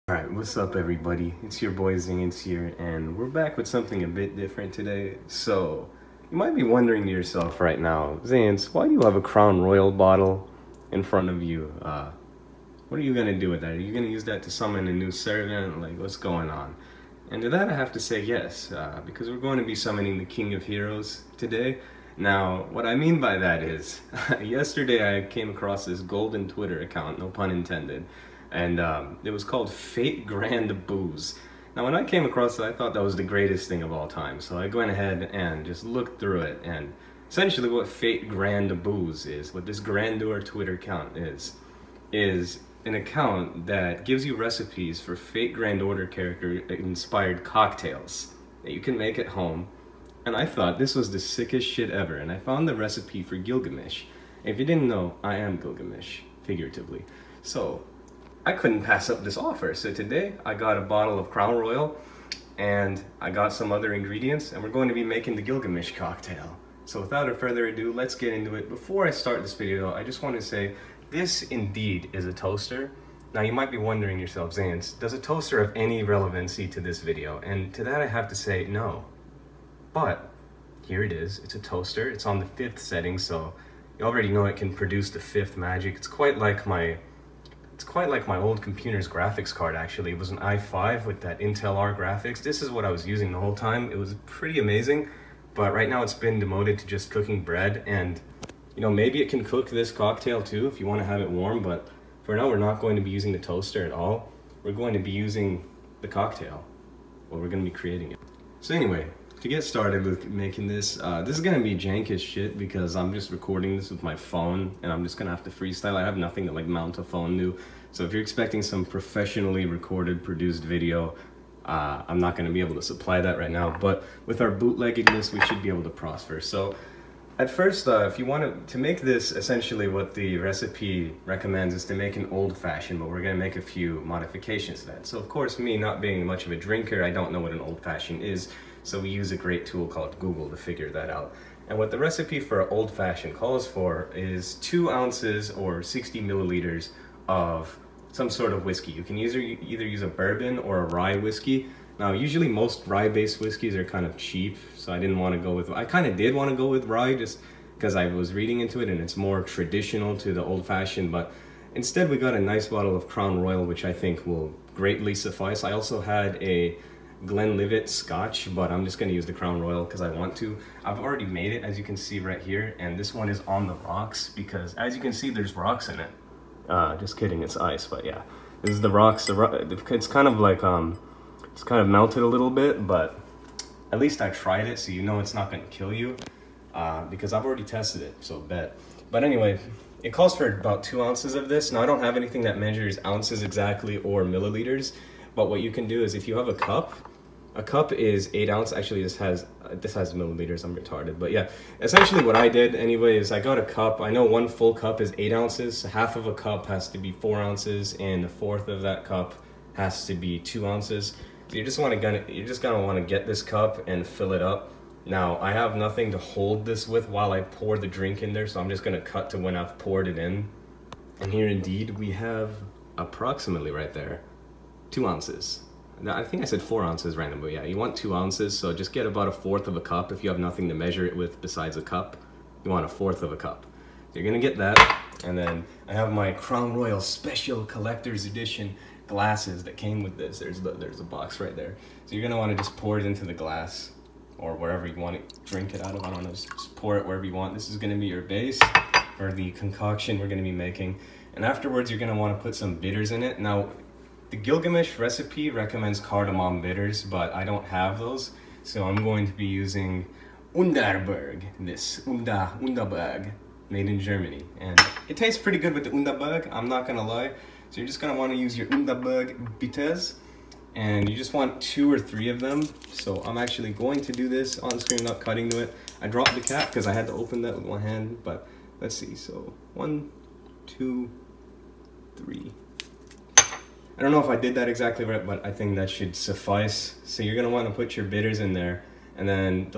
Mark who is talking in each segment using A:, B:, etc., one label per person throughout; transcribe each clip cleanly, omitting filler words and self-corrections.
A: Alright, what's up everybody? It's your boy Zayence here, and we're back with something a bit different today. So, you might be wondering to yourself right now, Zayence, why do you have a Crown Royal bottle in front of you? What are you gonna do with that? Are you gonna use that to summon a new servant? Like, what's going on? And to that I have to say yes, because we're going to be summoning the King of Heroes today. Now, what I mean by that is, yesterday I came across this golden Twitter account, no pun intended, and it was called Fate Grand Booze. Now when I came across it, I thought that was the greatest thing of all time, so I went ahead and just looked through it, and essentially what Fate Grand Booze is, what this grandeur Twitter account is an account that gives you recipes for Fate Grand Order character inspired cocktails that you can make at home. And I thought this was the sickest shit ever, and I found the recipe for Gilgamesh. If you didn't know, I am Gilgamesh, figuratively. So I couldn't pass up this offer, so today I got a bottle of Crown Royal and I got some other ingredients, and we're going to be making the Gilgamesh cocktail. So without further ado, let's get into it. Before I start this video, I just want to say this indeed is a toaster. Now you might be wondering yourself, Zayence, does a toaster have any relevancy to this video? And to that I have to say no. But here it is, it's a toaster, it's on the 5th setting, so you already know it can produce the 5th magic. It's quite like my old computer's graphics card actually. It was an i5 with that Intel R graphics. This is what I was using the whole time. It was pretty amazing, but right now it's been demoted to just cooking bread, and you know, maybe it can cook this cocktail too if you want to have it warm, but for now we're not going to be using the toaster at all. We're going to be using the cocktail. Well, we're going to be creating it. So anyway, to get started with making this, this is going to be jank as shit because I'm just recording this with my phone and I'm just going to have to freestyle. I have nothing to like mount a phone to. So if you're expecting some professionally recorded, produced video, I'm not going to be able to supply that right now. But with our bootlegginess, we should be able to prosper. So at first, if you want to make this, essentially what the recipe recommends is to make an old-fashioned, but we're going to make a few modifications to that. So of course, me not being much of a drinker, I don't know what an old-fashioned is, so we use a great tool called Google to figure that out. And what the recipe for an old-fashioned calls for is 2 ounces or 60 milliliters of some sort of whiskey. You can either use a bourbon or a rye whiskey. Now, usually most rye-based whiskeys are kind of cheap, so I didn't want to go with... I kind of did want to go with rye just because I was reading into it and it's more traditional to the old-fashioned, but instead we got a nice bottle of Crown Royal, which I think will greatly suffice. I also had a Glenlivet Scotch, but I'm just going to use the Crown Royal because I want to. I've already made it, as you can see right here, and this one is on the rocks because, as you can see, there's rocks in it. Just kidding, it's ice, but yeah. This is the rocks. It's kind of like... It's kind of melted a little bit, but at least I tried it, so you know it's not going to kill you, because I've already tested it, so bet. But anyway, it calls for about 2 ounces of this. Now I don't have anything that measures ounces exactly or milliliters, but what you can do is if you have a cup is 8 ounces. Actually, this has milliliters. I'm retarded, but yeah. Essentially, what I did anyway is I got a cup. I know 1 full cup is 8 ounces. So half of a cup has to be 4 ounces, and a fourth of that cup has to be 2 ounces. So you're just gonna want to get this cup and fill it up. Now I have nothing to hold this with while I pour the drink in there, so I'm just gonna cut to when I've poured it in. And here indeed we have approximately right there 2 ounces. Now, I think I said 4 ounces random, but yeah, you want 2 ounces, so just get about a fourth of a cup. If you have nothing to measure it with besides a cup, you want a fourth of a cup. So you're gonna get that, and then I have my Crown Royal Special Collector's Edition glasses that came with this. There's a box right there. So you're gonna want to just pour it into the glass or wherever you want to drink it out of. I don't know, just pour it wherever you want. This is gonna be your base for the concoction we're gonna be making. And afterwards, you're gonna want to put some bitters in it. Now, the Gilgamesh recipe recommends cardamom bitters, but I don't have those. So I'm going to be using Underberg, this Underberg, made in Germany. And it tastes pretty good with the Underberg, I'm not gonna lie. So you're just going to want to use your Underberg bitters, and you just want 2 or 3 of them. So I'm actually going to do this on screen, not cutting to it. I dropped the cap because I had to open that with one hand, but let's see. So 1, 2, 3. I don't know if I did that exactly right, but I think that should suffice. So you're going to want to put your bitters in there, and then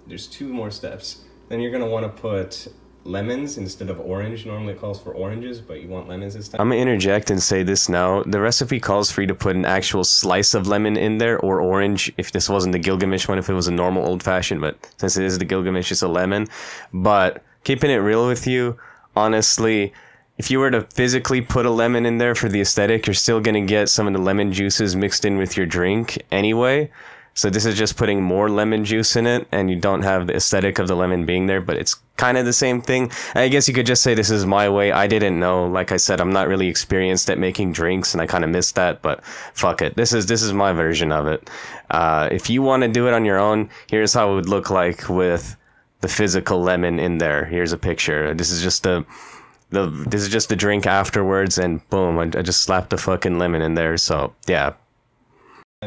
A: there's 2 more steps. Then you're going to want to put lemons instead of orange. Normally it calls for oranges, but you want lemons this time. I'm gonna interject and say this now. The recipe calls for you to put an actual slice of lemon in there, or orange if this wasn't the Gilgamesh one, if it was a normal old-fashioned, but since it is the Gilgamesh, it's a lemon. But keeping it real with you, honestly, if you were to physically put a lemon in there for the aesthetic, you're still gonna get some of the lemon juices mixed in with your drink anyway. So this is just putting more lemon juice in it, and you don't have the aesthetic of the lemon being there, but it's kind of the same thing. I guess you could just say this is my way. I didn't know. Like I said, I'm not really experienced at making drinks, and I kind of missed that, but fuck it. This is my version of it. If you want to do it on your own, here's how it would look like with the physical lemon in there. Here's a picture. This is just the drink afterwards, and boom, I just slapped the fucking lemon in there. So yeah.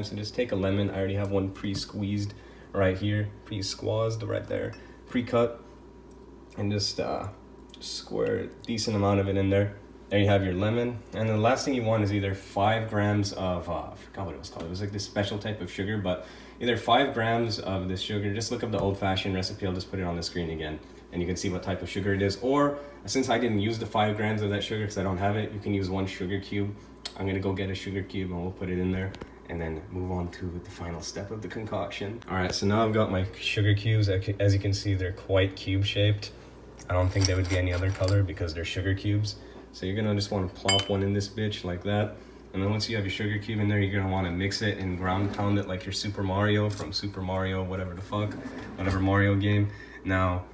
A: So just take a lemon. I already have one pre-squeezed right here, pre-squeezed right there, pre-cut, and just square a decent amount of it in there. There you have your lemon. And the last thing you want is either 5 grams of I forgot what it was called. It was like this special type of sugar, but either 5 grams of this sugar. Just look up the old-fashioned recipe. I'll just put it on the screen again, and you can see what type of sugar it is. Or since I didn't use the 5 grams of that sugar because I don't have it, you can use 1 sugar cube. I'm gonna go get a sugar cube and we'll put it in there, and then move on to the final step of the concoction. All right, so now I've got my sugar cubes. As you can see, they're quite cube shaped. I don't think they would be any other color because they're sugar cubes. So you're gonna just wanna plop one in this bitch like that. And then once you have your sugar cube in there, you're gonna wanna mix it and ground pound it like your Super Mario from Super Mario, whatever the fuck, whatever Mario game. Now,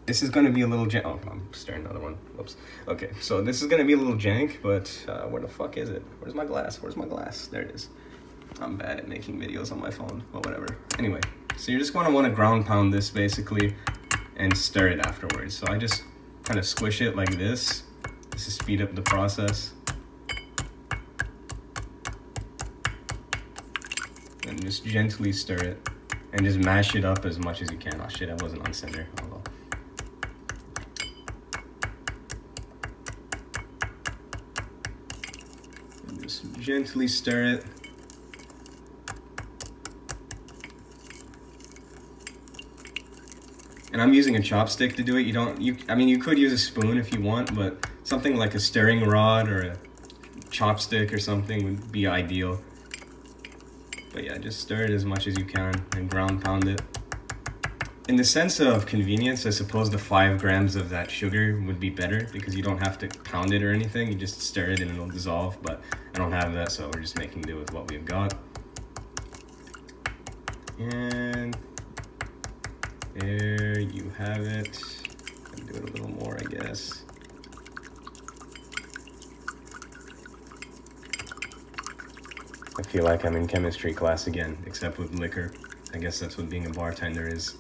A: this is gonna be a little jank. Oh, I'm stirring another one. Whoops. Okay, so this is gonna be a little jank, but where the fuck is it? Where's my glass? Where's my glass? There it is. I'm bad at making videos on my phone, but whatever. Anyway, so you're just gonna wanna ground pound this basically and stir it afterwards. So I just kind of squish it like this. This is speed up the process. And just gently stir it and just mash it up as much as you can. Oh shit, I wasn't on center. Oh well. And just gently stir it. And I'm using a chopstick to do it. I mean, you could use a spoon if you want, but something like a stirring rod or a chopstick or something would be ideal. But yeah, just stir it as much as you can and ground pound it. In the sense of convenience, I suppose the 5 grams of that sugar would be better because you don't have to pound it or anything. You just stir it and it'll dissolve, but I don't have that, so we're just making do with what we've got. And there you have it. I'll do it a little more, I guess. I feel like I'm in chemistry class again, except with liquor. I guess that's what being a bartender is.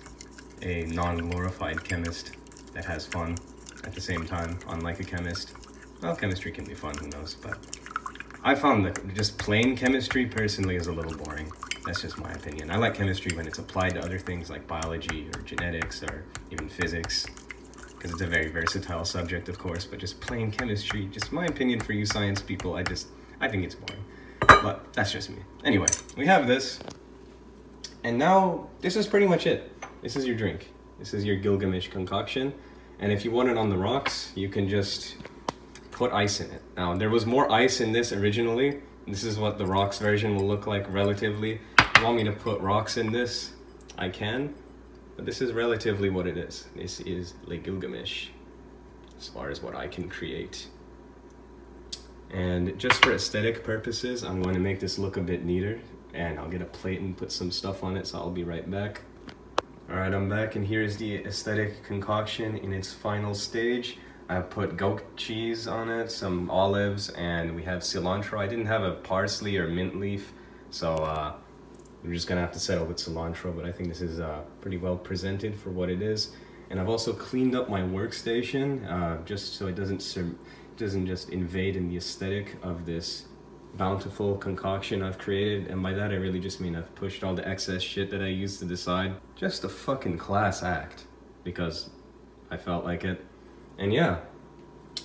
A: A non-glorified chemist that has fun at the same time, unlike a chemist. Well, chemistry can be fun, who knows, but I found that just plain chemistry personally is a little boring. That's just my opinion. I like chemistry when it's applied to other things like biology or genetics or even physics, because it's a very versatile subject, of course, but just plain chemistry, just my opinion for you science people, I think it's boring. But that's just me. Anyway, we have this, and now this is pretty much it. This is your drink. This is your Gilgamesh concoction, and if you want it on the rocks, you can just put ice in it. Now, there was more ice in this originally. This is what the rocks version will look like relatively. If you want me to put rocks in this, I can, but this is relatively what it is. This is Le Gilgamesh, as far as what I can create. And just for aesthetic purposes, I'm going to make this look a bit neater, and I'll get a plate and put some stuff on it, so I'll be right back. Alright, I'm back, and here's the aesthetic concoction in its final stage. I put goat cheese on it, some olives, and we have cilantro. I didn't have a parsley or mint leaf, so we're just gonna have to settle with cilantro, but I think this is pretty well presented for what it is. And I've also cleaned up my workstation, just so it doesn't just invade in the aesthetic of this bountiful concoction I've created. And by that I really just mean I've pushed all the excess shit that I used to the side. Just a fucking class act, because I felt like it. And yeah,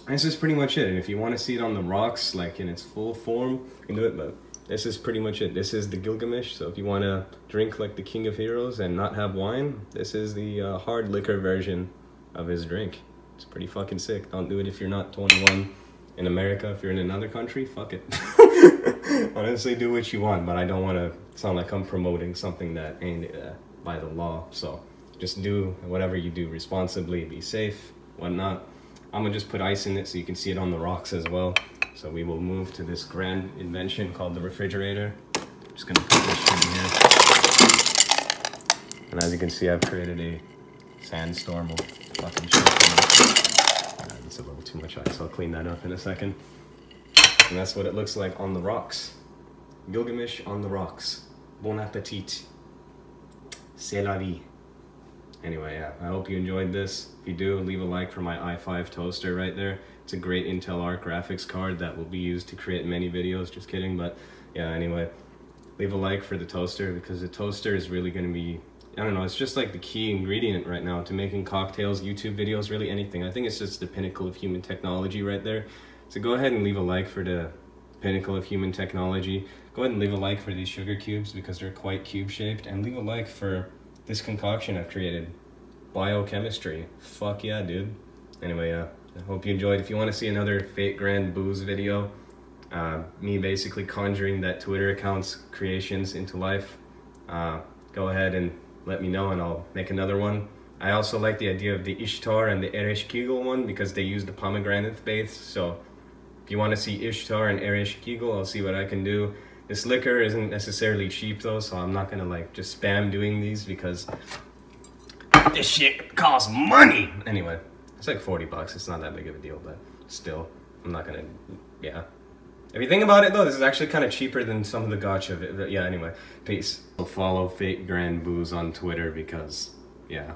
A: this is pretty much it. And if you want to see it on the rocks, like in its full form, you can do it, but this is pretty much it. This is the Gilgamesh, so if you want to drink like the King of Heroes and not have wine, this is the hard liquor version of his drink. It's pretty fucking sick. Don't do it if you're not 21 in America. If you're in another country, fuck it. Honestly, do what you want, but I don't want to sound like I'm promoting something that ain't by the law. So just do whatever you do responsibly, be safe, whatnot. I'm gonna just put ice in it so you can see it on the rocks as well. So we will move to this grand invention called the refrigerator. Just gonna put this shit in here. And as you can see, I've created a sandstorm of fucking shit. It's a little too much ice. I'll clean that up in a second. And that's what it looks like on the rocks. Gilgamesh on the rocks. Bon appetit. C'est la vie. Anyway, yeah, I hope you enjoyed this. If you do, leave a like for my i5 toaster right there. It's a great Intel Arc graphics card that will be used to create many videos. Just kidding, but yeah, anyway. Leave a like for the toaster because the toaster is really going to be, I don't know, it's just like the key ingredient right now to making cocktails, YouTube videos, really anything. I think it's just the pinnacle of human technology right there. So go ahead and leave a like for the pinnacle of human technology. Go ahead and leave a like for these sugar cubes because they're quite cube-shaped. And leave a like for this concoction I've created. Biochemistry. Fuck yeah, dude. Anyway, yeah, I hope you enjoyed. If you want to see another Fate Grand Booze video, me basically conjuring that Twitter account's creations into life, go ahead and let me know and I'll make another one. I also like the idea of the Ishtar and the Eresh Kegel one because they use the pomegranate base. So if you want to see Ishtar and Eresh Kegel, I'll see what I can do. This liquor isn't necessarily cheap though, so I'm not gonna like just spam doing these because this shit costs money. Anyway, it's like 40 bucks. It's not that big of a deal, but still, I'm not gonna, yeah. If you think about it though, this is actually kind of cheaper than some of the gotcha. Yeah, anyway, peace. Follow Fate Grand Booze on Twitter because, yeah.